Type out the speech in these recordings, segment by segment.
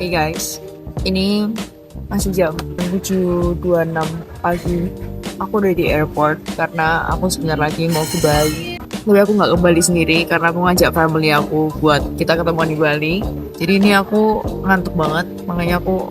Hey guys, ini masih jam 7.26 pagi. Aku udah di airport karena aku sebentar lagi mau ke Bali. Tapi aku nggak ke Bali sendiri karena aku ngajak family aku buat kita ketemuan di Bali. Jadi ini aku ngantuk banget, makanya aku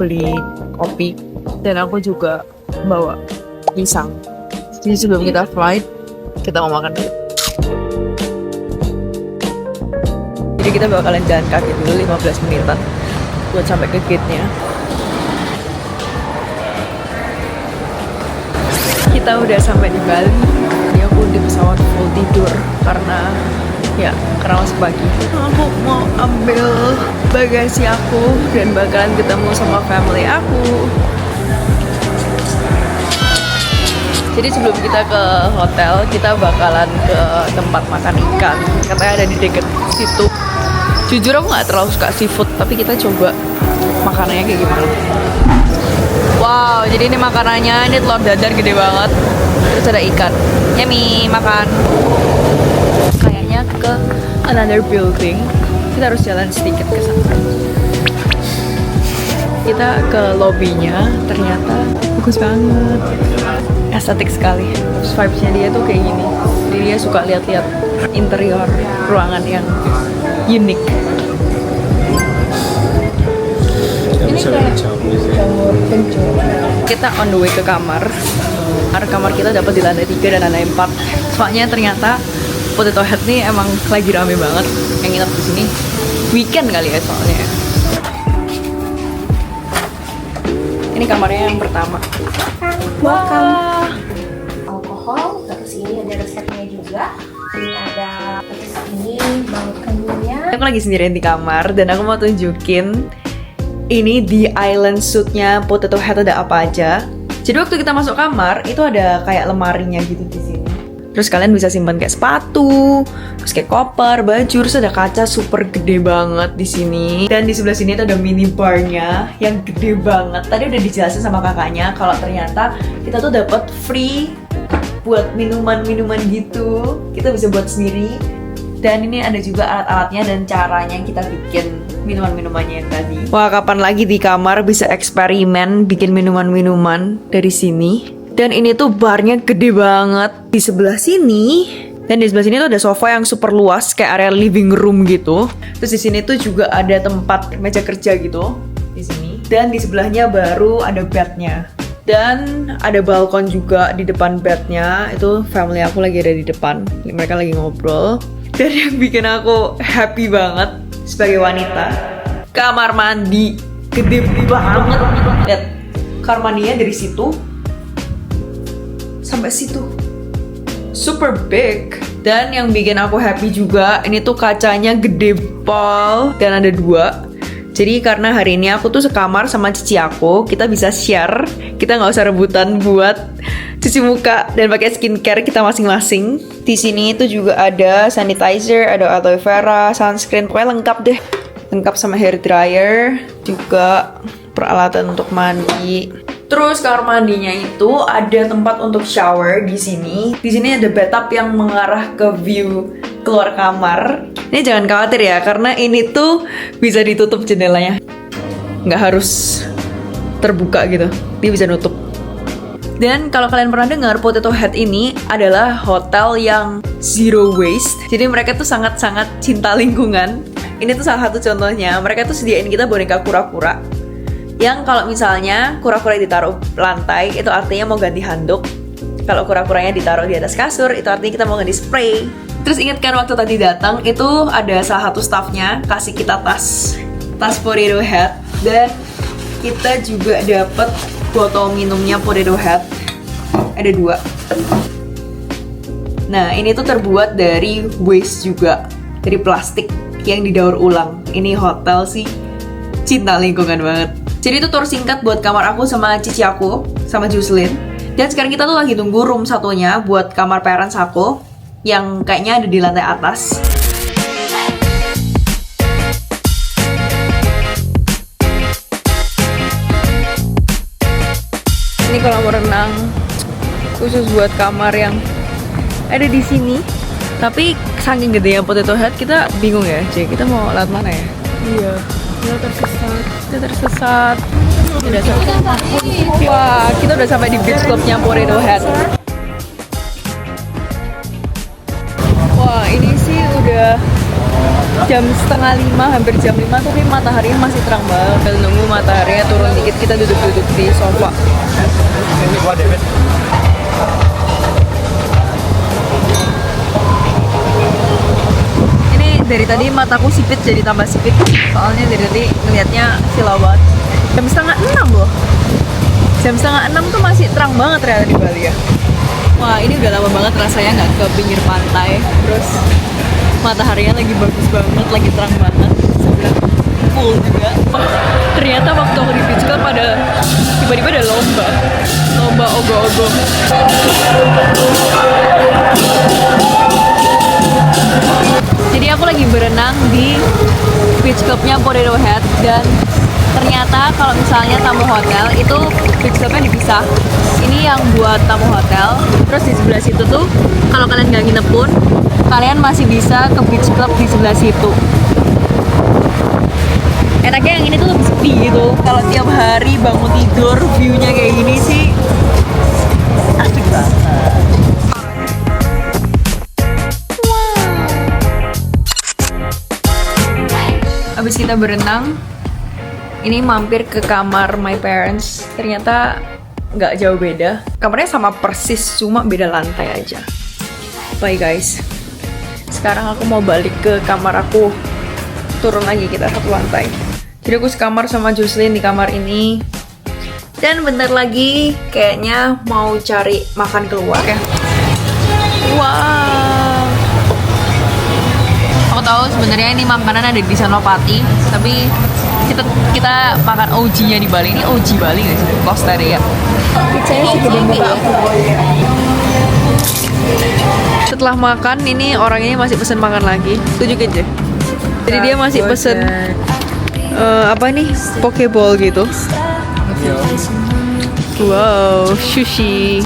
beli kopi dan aku juga bawa pisang. Jadi sebelum kita flight, kita mau makan dulu. Jadi kita bakalan jalan kaki dulu 15 menitan buat sampai ke gate-nya. Kita udah sampai di Bali. Ini aku di pesawat full tidur karena masih pagi. Aku mau ambil bagasi aku dan bakalan ketemu sama family aku. Jadi sebelum kita ke hotel, kita bakalan ke tempat makan ikan. Katanya ada di dekat situ. Jujur aku nggak terlalu suka seafood, tapi kita coba makanannya kayak gimana. Wow, jadi ini makanannya, ini telur dadar gede banget. Terus ada ikan. Yummy, makan. Kayaknya ke another building. Kita harus jalan sedikit ke sana. Kita ke lobbynya, ternyata bagus banget. Estetik sekali. Terus vibes-nya dia tuh kayak gini. Jadi dia suka lihat-lihat interior ruangan yang unik. Ini kayak jamur kencur. Kita on the way ke kamar. Kamar kita dapat di lantai 3 dan lantai 4. Soalnya ternyata Potato Head nih emang lagi rame banget. Yang nginep di sini weekend kali ya soalnya. Ini kamarnya yang pertama. Welcome. Alkohol, terus ini ada resepnya juga. Ini ada, terus ini balkonnya. Aku lagi sendirian di kamar dan aku mau tunjukin ini di island suite-nya Potato Head ada apa aja. Jadi waktu kita masuk kamar itu ada kayak lemarinya gitu di sini. Terus kalian bisa simpan kayak sepatu, terus kayak koper, baju, terus ada kaca super gede banget di sini. Dan di sebelah sini tuh ada mini barnya yang gede banget. Tadi udah dijelasin sama kakaknya kalau ternyata kita tuh dapat free buat minuman-minuman gitu. Kita bisa buat sendiri. Dan ini ada juga alat-alatnya dan caranya kita bikin minuman-minumannya yang tadi. Wah, kapan lagi di kamar bisa eksperimen bikin minuman-minuman dari sini. Dan ini tuh barnya gede banget di sebelah sini. Dan di sebelah sini tuh ada sofa yang super luas kayak area living room gitu. Terus di sini tuh juga ada tempat meja kerja gitu di sini. Dan di sebelahnya baru ada bednya. Dan ada balkon juga di depan bednya. Itu family aku lagi ada di depan. Mereka lagi ngobrol. Dan yang bikin aku happy banget sebagai wanita, kamar mandi gede banget. Lihat, kamar mandinya dari situ sampai situ, super big. Dan yang bikin aku happy juga, ini tuh kacanya gede pol dan ada 2. Jadi karena hari ini aku tuh sekamar sama cici aku, kita bisa share, kita nggak usah rebutan buat cuci muka dan pakai skincare kita masing-masing. Di sini itu juga ada sanitizer, ada aloe vera, sunscreen, pokoknya lengkap deh. Lengkap sama hair dryer, juga peralatan untuk mandi. Terus kamar mandinya itu ada tempat untuk shower di sini. Di sini ada bathtub yang mengarah ke view keluar kamar. Ini jangan khawatir ya, karena ini tuh bisa ditutup jendelanya. Nggak harus terbuka gitu, dia bisa nutup. Dan kalau kalian pernah dengar, Potato Head ini adalah hotel yang zero waste. Jadi mereka tuh sangat-sangat cinta lingkungan. Ini tuh salah satu contohnya. Mereka tuh sediain kita boneka kura-kura. Yang kalau misalnya kura-kura ditaruh lantai, itu artinya mau ganti handuk. Kalau kura-kuranya ditaruh di atas kasur, itu artinya kita mau ganti spray. Terus ingat kan waktu tadi datang, itu ada salah satu staffnya kasih kita tas Potato Head. Dan kita juga dapat botol minumnya Potato Head. Ada 2. Nah, ini tuh terbuat dari waste juga, dari plastik yang didaur ulang. Ini hotel sih cinta lingkungan banget. Jadi itu tour singkat buat kamar aku sama cici aku, sama Jocelyn. Dan sekarang kita tuh lagi tunggu room satunya buat kamar parents aku, yang kayaknya ada di lantai atas. Ini kolam renang khusus buat kamar yang ada di sini. Tapi saking gedenya Potato Head kita bingung ya, J, kita mau lewat mana ya? Iya. Kita tersesat. Wah, kita udah sampai di beach clubnya Potato Head. Wah, ini sih udah jam 4:30, hampir jam 5, tapi mataharinya masih terang banget. Kita nunggu mataharinya turun dikit, kita duduk-duduk di sofa. Ini gua David. Ini dari tadi mataku sipit jadi tambah sipit. Soalnya dari tadi ngeliatnya silau banget. Jam 5:30 loh. Jam 5:30 tuh masih terang banget ternyata di Bali ya. Wah, ini udah lama banget rasanya nggak ke pinggir pantai. Terus mataharinya lagi bagus banget, lagi terang banget. Sebelah full juga. Ternyata waktu aku di beach club pada tiba-tiba ada lomba ogo-ogo. Jadi aku lagi berenang di beach clubnya Potato Head dan ternyata kalau misalnya tamu hotel itu beach clubnya dipisah. Ini yang buat tamu hotel. Terus di sebelah situ tuh kalau kalian nggak nginep pun kalian masih bisa ke beach club di sebelah situ. Enaknya yang ini tuh lebih sepi gitu. Kalau tiap hari bangun tidur view-nya kayak gini sih asik banget. Abis kita berenang, ini mampir ke kamar my parents. Ternyata nggak jauh beda. Kamarnya sama persis, cuma beda lantai aja. Bye guys. Sekarang aku mau balik ke kamar aku. Turun lagi kita satu lantai. Jadi aku sekamar sama Jocelyn di kamar ini. Dan bentar lagi kayaknya mau cari makan keluar ya. Wow. Aku tahu sebenarnya ini makanan ada di Senopati, tapi kita makan OG-nya di Bali. Ini OG Bali nggak sih? Losteria. Pizzanya segede muka aku. Setelah makan, ini orang ini masih pesen makan lagi. Tunjukin aja. Jadi dia masih pesen apa nih? Pokeball gitu. Wow, sushi.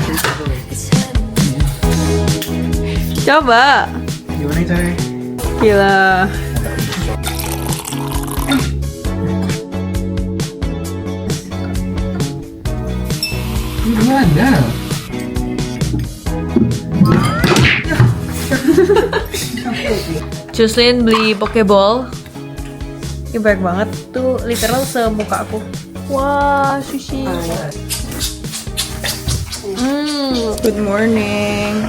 Coba. Gimana caranya? Gila. Gimana? Jocelyn beli Pokeball. Ini banyak banget tuh, literal semuka aku. Wah, sushi. Good morning.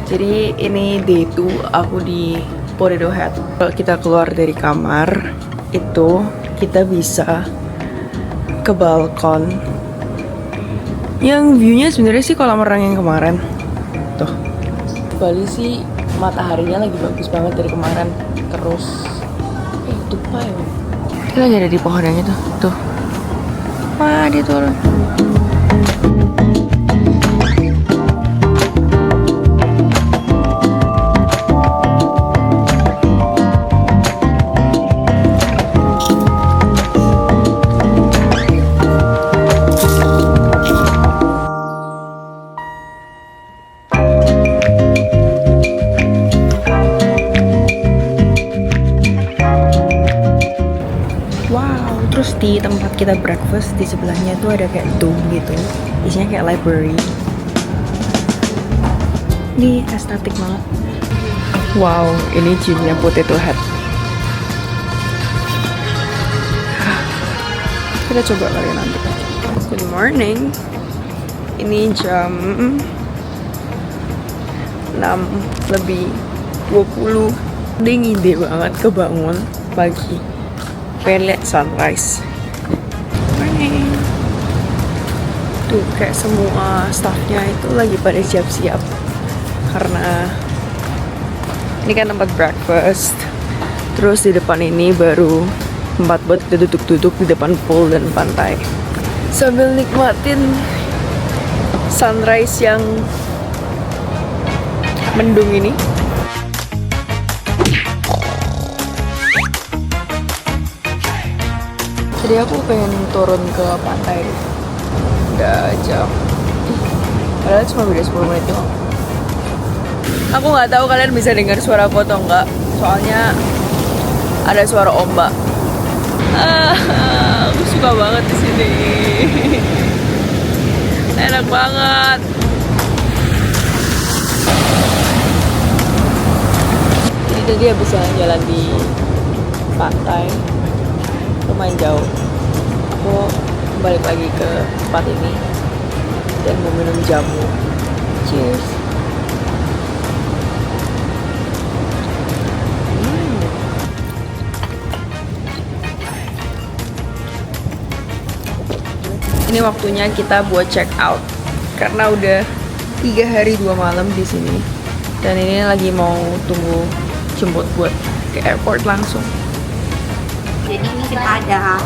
Jadi ini day 2 aku di Potato Head. Kalau kita keluar dari kamar itu kita bisa ke balkon. Yang view-nya sebenarnya sih kolam renang yang kemarin. Tuh. Bali sih mataharinya lagi bagus banget dari kemarin. Terus tupai. Kita lagi ada di pohon yang itu. Tuh. Wah, dia turun. Terus di tempat kita breakfast di sebelahnya tuh ada kayak dome gitu, isinya kayak library. Ini estetik banget. Wow, ini gymnya Potato Head. Kita coba kali nanti. Good morning. Ini jam 6:20. Dingin deh banget kebangun pagi. Pengen lihat sunrise. Morning. Tuh kayak semua staffnya itu lagi pada siap-siap karena ini kan tempat breakfast. Terus di depan ini baru tempat buat kita duduk-duduk di depan pool dan pantai sambil nikmatin sunrise yang mendung ini. Jadi aku pengen turun ke pantai. Udah jam. Padahal cuma beda 10 menit doang. Aku nggak tahu kalian bisa dengar suara aku atau enggak. Soalnya ada suara ombak. Aku suka banget di sini. Enak banget. Jadi tadi habis jalan di pantai, lumayan jauh. Aku balik lagi ke tempat ini dan mau minum jamu. Cheers. Ini waktunya kita buat check out karena udah 3 hari 2 malam di sini dan ini lagi mau tunggu jemput buat ke airport langsung. Jadi ini kita ada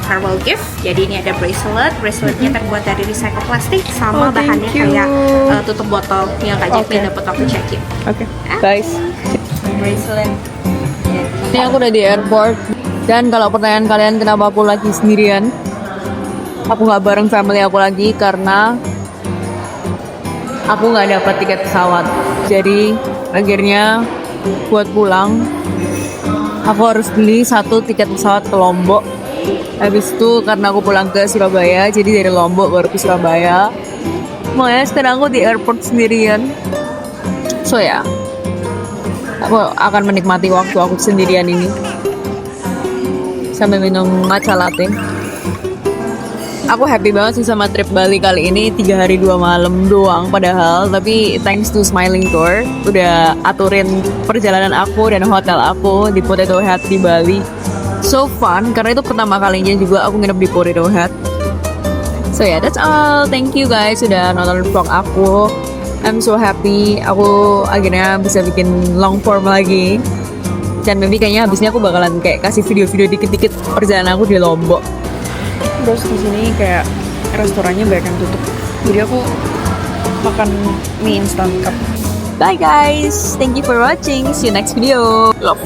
farewell gift. Jadi ini ada braceletnya terbuat dari recycle plastik sama Oh, thank bahannya you. kayak tutup botol yang Kak Jacqueline Okay. dapat waktu check-in. Oke, guys. Bracelet. Ini aku udah di airport dan kalau pertanyaan kalian kenapa aku lagi sendirian, aku nggak bareng family aku lagi karena aku nggak dapat tiket pesawat. Jadi akhirnya buat pulang aku harus beli 1 tiket pesawat ke Lombok. Habis itu karena aku pulang ke Surabaya, jadi dari Lombok baru ke Surabaya. Makanya sekarang aku di airport sendirian. So ya, aku akan menikmati waktu aku sendirian ini sambil minum matcha latte. Aku happy banget sih sama trip Bali kali ini. 3 hari 2 malam doang padahal, tapi thanks to Smiling Tour udah aturin perjalanan aku dan hotel aku di Potato Head di Bali. So fun karena itu pertama kalinya juga aku nginep di Potato Head. So yeah, that's all. Thank you guys sudah nonton vlog aku. I'm so happy aku akhirnya bisa bikin long form lagi. Dan maybe kayaknya habisnya aku bakalan kayak kasih video-video dikit-dikit perjalanan aku di Lombok. Terus di sini kayak restorannya banyak yang tutup. Jadi aku makan mie instan cup. Bye guys, thank you for watching. See you next video. Love.